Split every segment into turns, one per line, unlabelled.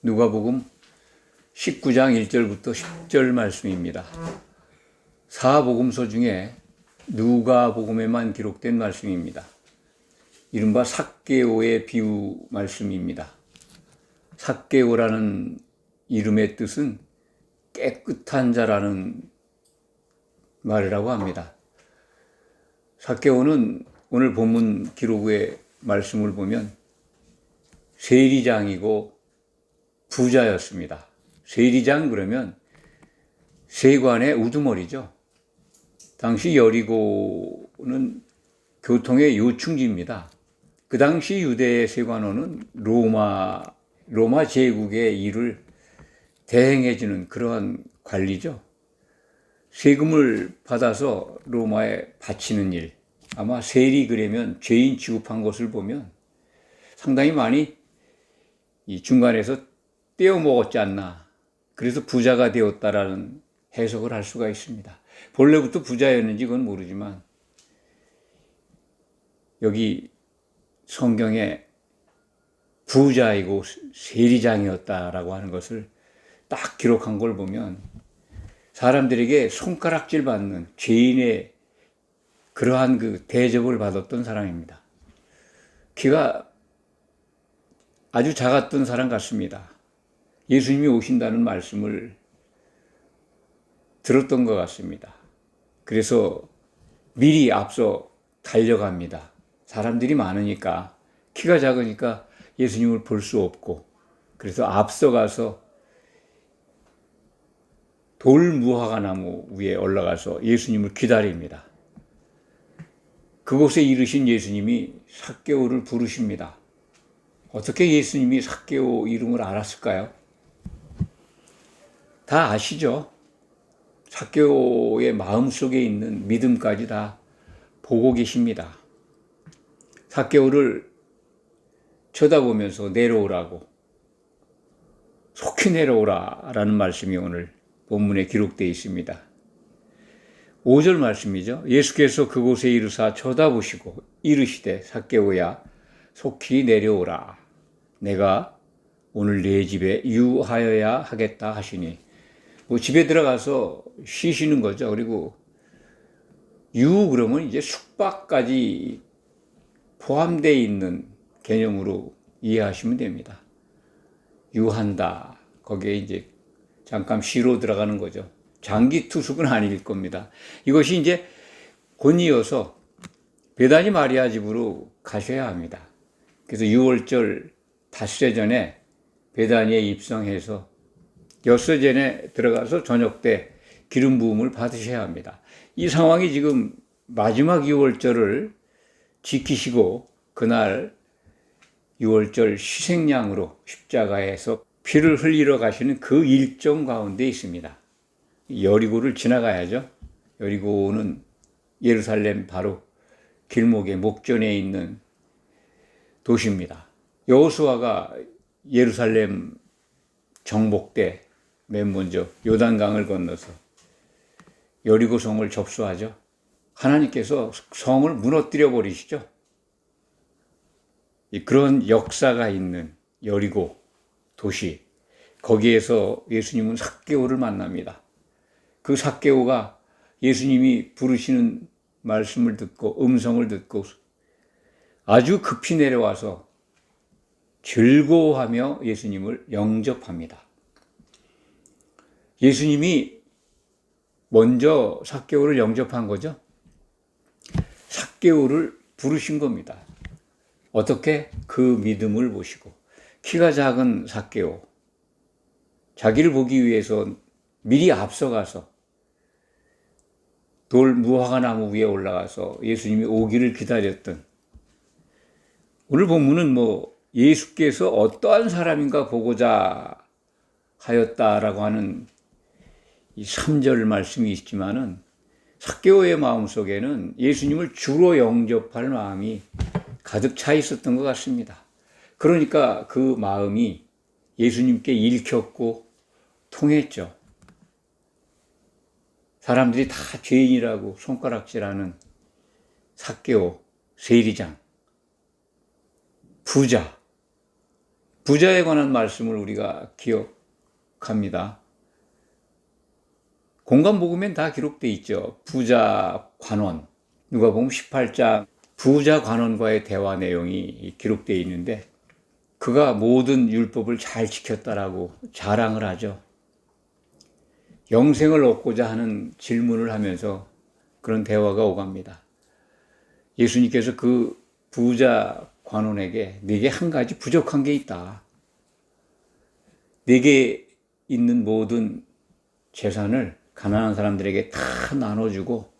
누가복음 19장 1절부터 10절 말씀입니다. 사복음서 중에 누가복음에만 기록된 말씀입니다. 이른바 삭개오의 비유 말씀입니다. 삭개오라는 이름의 뜻은 깨끗한 자라는 말이라고 합니다. 삭개오는 오늘 본문 기록의 말씀을 보면 세리장이고 부자였습니다. 세리장 그러면 세관의 우두머리죠. 당시 여리고는 교통의 요충지입니다. 그 당시 유대의 세관원은 로마 제국의 일을 대행해주는 그러한 관리죠. 세금을 받아서 로마에 바치는 일, 아마 세리 그러면 죄인 취급한 것을 보면 상당히 많이 이 중간에서 떼어 먹었지 않나. 그래서 부자가 되었다라는 해석을 할 수가 있습니다. 본래부터 부자였는지 그건 모르지만 여기 성경에 부자이고 세리장이었다라고 하는 것을 딱 기록한 걸 보면 사람들에게 손가락질 받는 죄인의 그러한 그 대접을 받았던 사람입니다. 키가 아주 작았던 사람 같습니다. 예수님이 오신다는 말씀을 들었던 것 같습니다. 그래서 미리 앞서 달려갑니다. 사람들이 많으니까, 키가 작으니까 예수님을 볼 수 없고, 그래서 앞서가서 돌무화과 나무 위에 올라가서 예수님을 기다립니다. 그곳에 이르신 예수님이 삭개오를 부르십니다. 어떻게 예수님이 삭개오 이름을 알았을까요? 다 아시죠? 삭개오의 마음속에 있는 믿음까지 다 보고 계십니다. 삭개오를 쳐다보면서 내려오라고, 속히 내려오라라는 말씀이 오늘 본문에 기록되어 있습니다. 5절 말씀이죠. 예수께서 그곳에 이르사 쳐다보시고 이르시되 삭개오야 속히 내려오라. 내가 오늘 네 집에 유하여야 하겠다 하시니, 집에 들어가서 쉬시는 거죠. 그리고 유 그러면 이제 숙박까지 포함되어 있는 개념으로 이해하시면 됩니다. 유한다. 거기에 이제 잠깐 쉬러 들어가는 거죠. 장기 투숙은 아닐 겁니다. 이것이 이제 곧 이어서 베다니 마리아 집으로 가셔야 합니다. 그래서 6월절 닷새 전에 베다니에 입성해서 엿새 전에 들어가서 저녁 때 기름 부음을 받으셔야 합니다. 이 상황이 지금 마지막 6월절을 지키시고 그날 6월절 희생양으로 십자가에서 피를 흘리러 가시는 그 일정 가운데 있습니다. 여리고를 지나가야죠. 여리고는 예루살렘 바로 길목의 목전에 있는 도시입니다. 여호수아가 예루살렘 정복 때 맨 먼저 요단강을 건너서 여리고 성을 접수하죠. 하나님께서 성을 무너뜨려 버리시죠. 그런 역사가 있는 여리고 도시, 거기에서 예수님은 삭개오를 만납니다. 그 삭개오가 예수님이 부르시는 말씀을 듣고 음성을 듣고 아주 급히 내려와서 즐거워하며 예수님을 영접합니다. 예수님이 먼저 삭개오를 영접한 거죠. 삭개오를 부르신 겁니다. 어떻게? 그 믿음을 보시고. 키가 작은 삭개오, 자기를 보기 위해서 미리 앞서가서 돌 무화과 나무 위에 올라가서 예수님이 오기를 기다렸던, 오늘 본문은 예수께서 어떠한 사람인가 보고자 하였다라고 하는 이 3절 말씀이 있지만은 삭개오의 마음속에는 예수님을 주로 영접할 마음이 가득 차 있었던 것 같습니다. 그러니까 그 마음이 예수님께 읽혔고 통했죠. 사람들이 다 죄인이라고 손가락질하는 삭개오, 세리장, 부자, 부자에 관한 말씀을 우리가 기억합니다. 공관복음엔 다 기록되어 있죠. 부자 관원, 누가복음 18장 부자 관원과의 대화 내용이 기록되어 있는데 그가 모든 율법을 잘 지켰다라고 자랑을 하죠. 영생을 얻고자 하는 질문을 하면서 그런 대화가 오갑니다. 예수님께서 그 부자 관원에게 네게 한 가지 부족한 게 있다. 네게 있는 모든 재산을 가난한 사람들에게 다 나눠주고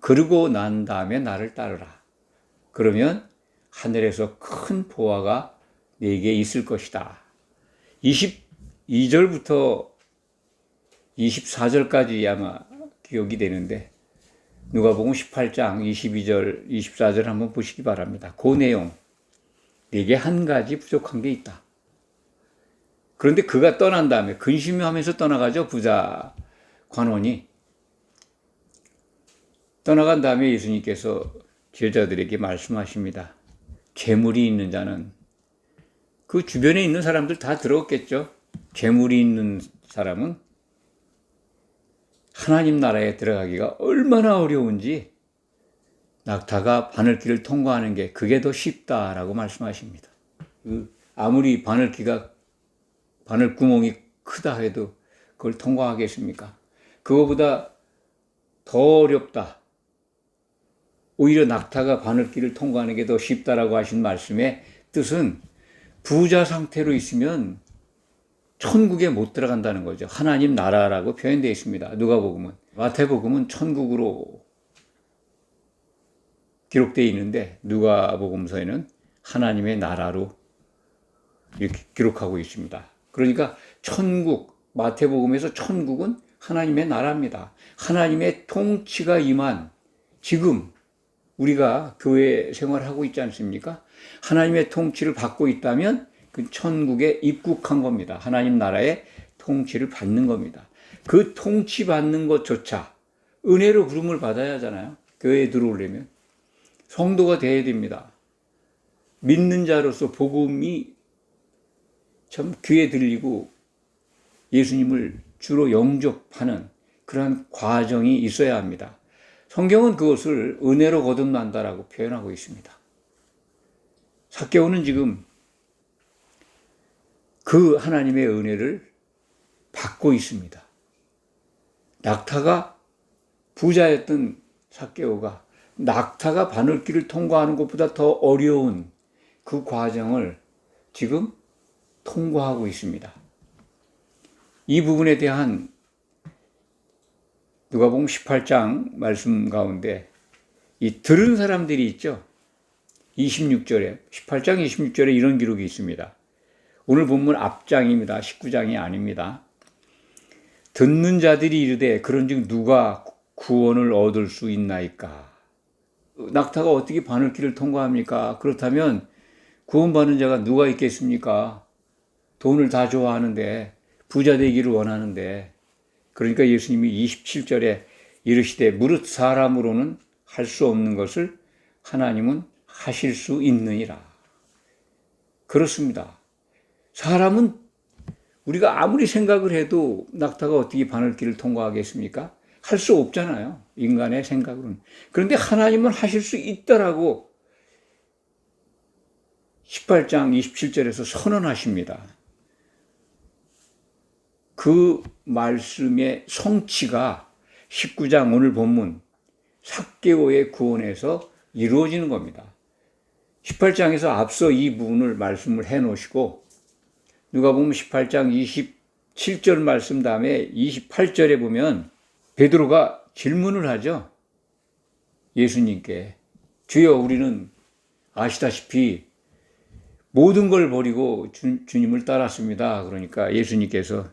그러고 난 다음에 나를 따르라. 그러면 하늘에서 큰 보화가 네게 있을 것이다. 22절부터 24절까지 아마 기억이 되는데 누가복음 18장 22절, 24절 한번 보시기 바랍니다. 그 내용, 네게 한 가지 부족한 게 있다. 그런데 그가 떠난 다음에 근심하면서 떠나가죠. 부자 관원이. 떠나간 다음에 예수님께서 제자들에게 말씀하십니다. 재물이 있는 자는 그 주변에 있는 사람들 다 들었겠죠. 재물이 있는 사람은 하나님 나라에 들어가기가 얼마나 어려운지 낙타가 바늘길을 통과하는 게 그게 더 쉽다라고 말씀하십니다. 아무리 바늘구멍이 크다 해도 그걸 통과하겠습니까? 그거보다 더 어렵다. 오히려 낙타가 바늘길을 통과하는 게 더 쉽다라고 하신 말씀의 뜻은 부자 상태로 있으면 천국에 못 들어간다는 거죠. 하나님 나라라고 표현되어 있습니다. 누가복음은. 마태복음은 천국으로 기록되어 있는데 누가복음서에는 하나님의 나라로 이렇게 기록하고 있습니다. 그러니까 천국, 마태복음에서 천국은 하나님의 나라입니다. 하나님의 통치가 임한 지금 우리가 교회 생활하고 있지 않습니까? 하나님의 통치를 받고 있다면 그 천국에 입국한 겁니다. 하나님 나라의 통치를 받는 겁니다. 그 통치 받는 것조차 은혜로 부름을 받아야 하잖아요. 교회에 들어오려면. 성도가 되어야 됩니다. 믿는 자로서 복음이 참 귀에 들리고 예수님을 주로 영접하는 그러한 과정이 있어야 합니다. 성경은 그것을 은혜로 거듭난다라고 표현하고 있습니다. 삭개오는 지금 그 하나님의 은혜를 받고 있습니다. 낙타가 부자였던 삭개오가 낙타가 바늘길을 통과하는 것보다 더 어려운 그 과정을 지금 통과하고 있습니다. 이 부분에 대한 누가복음 18장 말씀 가운데 이 들은 사람들이 있죠. 26절에 18장 26절에 이런 기록이 있습니다. 오늘 본문 앞장입니다. 19장이 아닙니다. 듣는 자들이 이르되 그런즉 누가 구원을 얻을 수 있나이까? 낙타가 어떻게 바늘길을 통과합니까? 그렇다면 구원받는 자가 누가 있겠습니까? 돈을 다 좋아하는데 부자 되기를 원하는데 그러니까 예수님이 27절에 이르시되 무릇 사람으로는 할 수 없는 것을 하나님은 하실 수 있느니라. 그렇습니다. 사람은 우리가 아무리 생각을 해도 낙타가 어떻게 바늘길을 통과하겠습니까? 할 수 없잖아요. 인간의 생각으로는. 그런데 하나님은 하실 수 있다라고 18장 27절에서 선언하십니다. 그 말씀의 성취가 19장 오늘 본문 삭개오의 구원에서 이루어지는 겁니다. 18장에서 앞서 이 부분을 말씀을 해 놓으시고 누가복음 18장 27절 말씀 다음에 28절에 보면 베드로가 질문을 하죠. 예수님께 주여 우리는 아시다시피 모든 걸 버리고 주님을 따랐습니다. 그러니까 예수님께서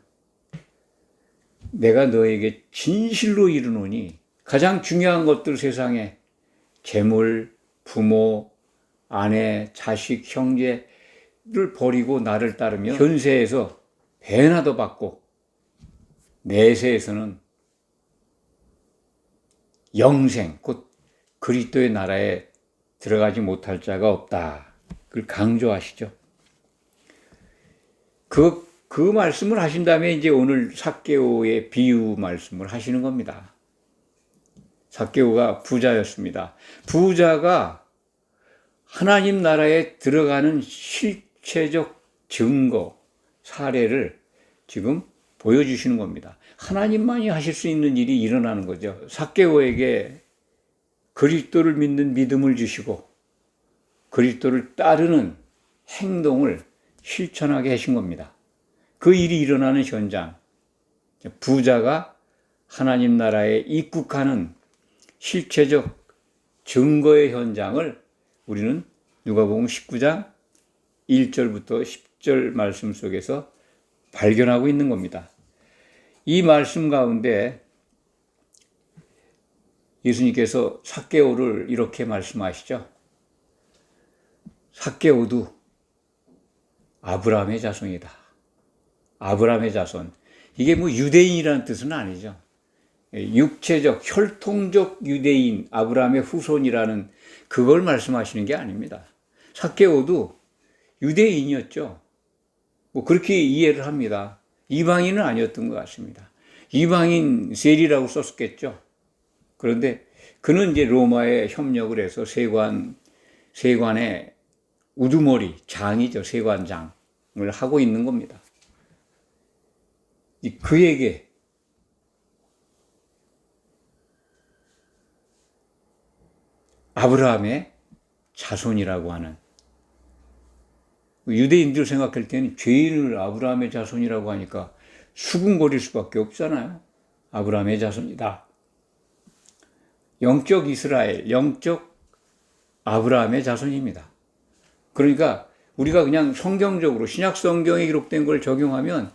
내가 너에게 진실로 이르노니 가장 중요한 것들 세상에 재물, 부모, 아내, 자식, 형제를 버리고 나를 따르면 현세에서 배나 더 받고 내세에서는 영생, 곧 그리스도의 나라에 들어가지 못할 자가 없다. 그걸 강조하시죠. 그 말씀을 하신 다음에 이제 오늘 삭개오의 비유 말씀을 하시는 겁니다. 삭개오가 부자였습니다. 부자가 하나님 나라에 들어가는 실체적 증거, 사례를 지금 보여주시는 겁니다. 하나님만이 하실 수 있는 일이 일어나는 거죠. 삭개오에게 그리스도를 믿는 믿음을 주시고 그리스도를 따르는 행동을 실천하게 하신 겁니다. 그 일이 일어나는 현장, 부자가 하나님 나라에 입국하는 실체적 증거의 현장을 우리는 누가복음 19장 1절부터 10절 말씀 속에서 발견하고 있는 겁니다. 이 말씀 가운데 예수님께서 삭개오를 이렇게 말씀하시죠. 삭개오도 아브라함의 자손이다. 아브라함의 자손. 이게 뭐 유대인이라는 뜻은 아니죠. 육체적, 혈통적 유대인, 아브라함의 후손이라는 그걸 말씀하시는 게 아닙니다. 삭개오도 유대인이었죠. 뭐 그렇게 이해를 합니다. 이방인은 아니었던 것 같습니다. 이방인 셀이라고 썼겠죠. 그런데 그는 이제 로마에 협력을 해서 세관의 우두머리, 장이죠. 세관장을 하고 있는 겁니다. 그에게 아브라함의 자손이라고 하는, 유대인들 생각할 때는 죄인을 아브라함의 자손이라고 하니까 수군거릴 수밖에 없잖아요. 아브라함의 자손이다. 영적 이스라엘, 영적 아브라함의 자손입니다. 그러니까 우리가 그냥 성경적으로 신약 성경에 기록된 걸 적용하면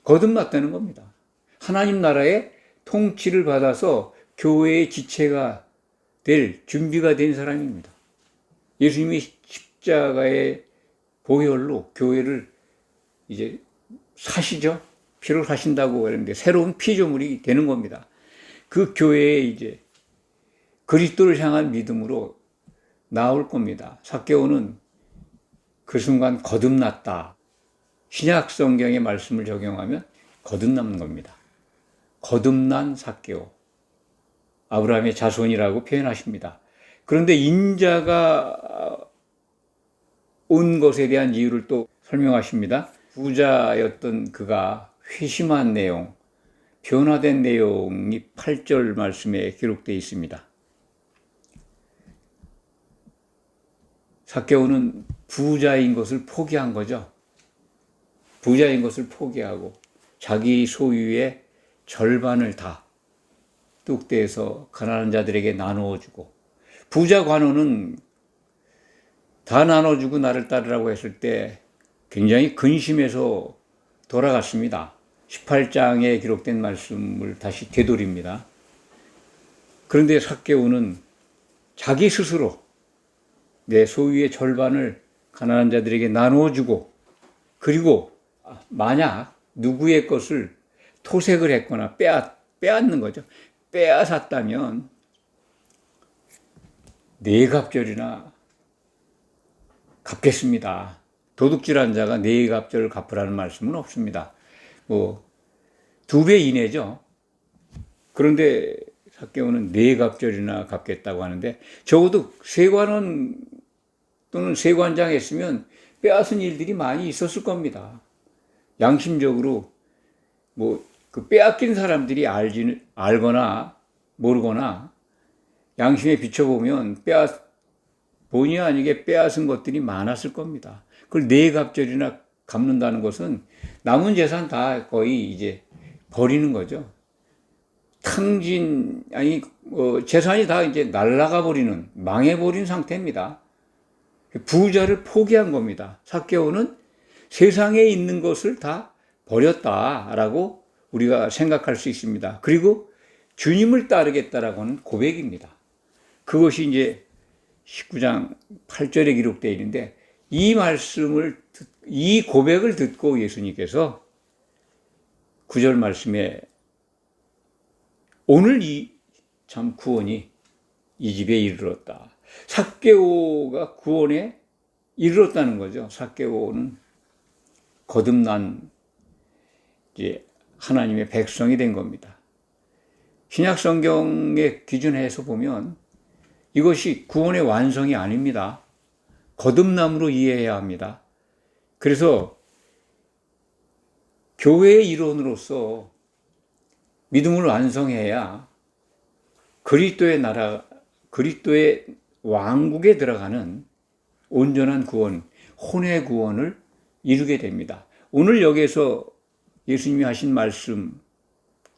거듭났다는 겁니다. 하나님 나라의 통치를 받아서 교회의 지체가 될 준비가 된 사람입니다. 예수님이 십자가의 보혈로 교회를 이제 사시죠. 피로 사신다고 하는데 새로운 피조물이 되는 겁니다. 그 교회에 이제 그리스도를 향한 믿음으로 나올 겁니다. 삭개오는 그 순간 거듭났다. 신약 성경의 말씀을 적용하면 거듭나는 겁니다. 거듭난 삭개오. 아브라함의 자손이라고 표현하십니다. 그런데 인자가 온 것에 대한 이유를 또 설명하십니다. 부자였던 그가 회심한 내용, 변화된 내용이 8절 말씀에 기록되어 있습니다. 삭개오는 부자인 것을 포기한 거죠. 부자인 것을 포기하고 자기 소유의 절반을 다 뚝대에서 가난한 자들에게 나누어주고, 부자 관원은 다 나눠주고 나를 따르라고 했을 때 굉장히 근심해서 돌아갔습니다. 18장에 기록된 말씀을 다시 되돌립니다. 그런데 삭개오는 자기 스스로 내 소유의 절반을 가난한 자들에게 나누어주고, 그리고 만약 누구의 것을 토색을 했거나 빼앗는 거죠. 빼앗았다면 네 갑절이나 갚겠습니다. 도둑질한 자가 네 갑절을 갚으라는 말씀은 없습니다. 뭐 2배 이내죠. 그런데 삭개오는 네 갑절이나 갚겠다고 하는데, 적어도 세관원 또는 세관장 했으면 빼앗은 일들이 많이 있었을 겁니다. 양심적으로 뭐 그 빼앗긴 사람들이 알거나 모르거나 양심에 비춰보면 본의 아니게 빼앗은 것들이 많았을 겁니다. 그걸 네 갑절이나 갚는다는 것은 남은 재산 다 거의 이제 버리는 거죠. 재산이 다 이제 날아가 버리는, 망해버린 상태입니다. 부자를 포기한 겁니다. 삭개오는 세상에 있는 것을 다 버렸다라고 우리가 생각할 수 있습니다. 그리고 주님을 따르겠다라고 하는 고백입니다. 그것이 이제 19장 8절에 기록되어 있는데, 이 고백을 듣고 예수님께서 9절 말씀에 오늘 참 구원이 이 집에 이르렀다. 삭개오가 구원에 이르렀다는 거죠. 삭개오는 거듭난 이제 하나님의 백성이 된 겁니다. 신약 성경의 기준에서 보면 이것이 구원의 완성이 아닙니다. 거듭남으로 이해해야 합니다. 그래서 교회의 일원으로서 믿음을 완성해야 그리스도의 나라, 그리스도의 왕국에 들어가는 온전한 구원, 혼의 구원을 이루게 됩니다. 오늘 여기에서 예수님이 하신 말씀,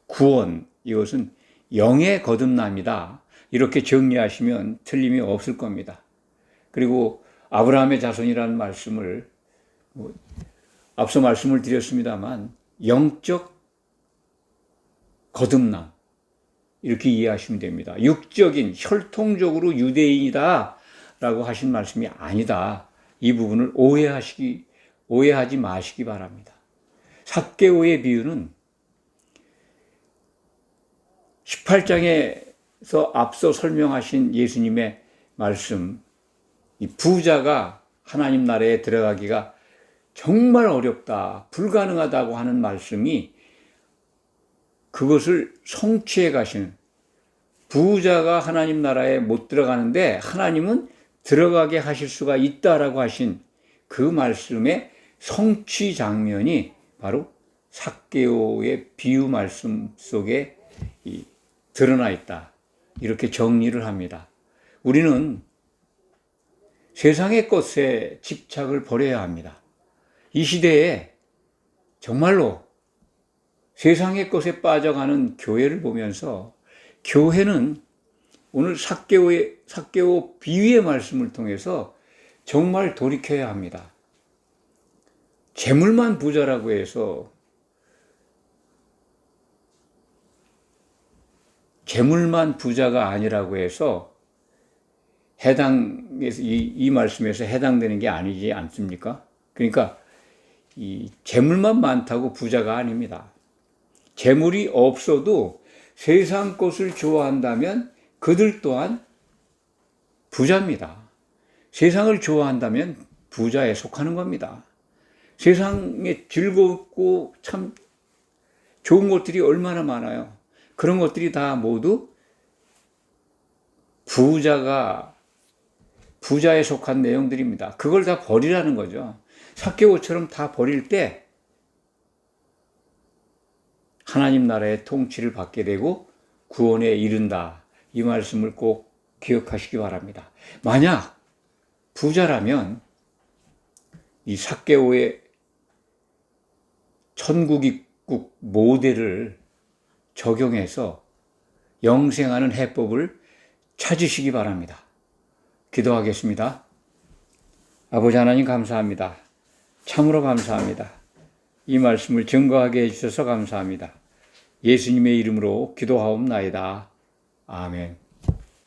구원, 이것은 영의 거듭남이다. 이렇게 정리하시면 틀림이 없을 겁니다. 그리고 아브라함의 자손이라는 말씀을 앞서 말씀을 드렸습니다만 영적 거듭남 이렇게 이해하시면 됩니다. 육적인 혈통적으로 유대인이다 라고 하신 말씀이 아니다. 이 부분을 오해하지 마시기 바랍니다. 삭개오의 비유는 18장에서 앞서 설명하신 예수님의 말씀, 이 부자가 하나님 나라에 들어가기가 정말 어렵다, 불가능하다고 하는 말씀이 그것을 성취해 가시는, 부자가 하나님 나라에 못 들어가는데 하나님은 들어가게 하실 수가 있다라고 하신 그 말씀의 성취 장면이 바로 삭개오의 비유 말씀 속에 드러나 있다. 이렇게 정리를 합니다. 우리는 세상의 것에 집착을 버려야 합니다. 이 시대에 정말로 세상의 것에 빠져가는 교회를 보면서 교회는 오늘 삭개오 비유의 말씀을 통해서 정말 돌이켜야 합니다. 재물만 부자라고 해서 재물만 부자가 아니라고 해서 이 말씀에서 해당되는 게 아니지 않습니까? 그러니까 이 재물만 많다고 부자가 아닙니다. 재물이 없어도 세상 것을 좋아한다면 그들 또한 부자입니다. 세상을 좋아한다면 부자에 속하는 겁니다. 세상에 즐겁고 참 좋은 것들이 얼마나 많아요. 그런 것들이 다 모두 부자에 속한 내용들입니다. 그걸 다 버리라는 거죠. 삭개오처럼 다 버릴 때 하나님 나라의 통치를 받게 되고 구원에 이른다. 이 말씀을 꼭 기억하시기 바랍니다. 만약 부자라면 이 삭개오의 천국 입국 모델을 적용해서 영생하는 해법을 찾으시기 바랍니다. 기도하겠습니다. 아버지 하나님 감사합니다. 참으로 감사합니다. 이 말씀을 증거하게 해주셔서 감사합니다. 예수님의 이름으로 기도하옵나이다. 아멘.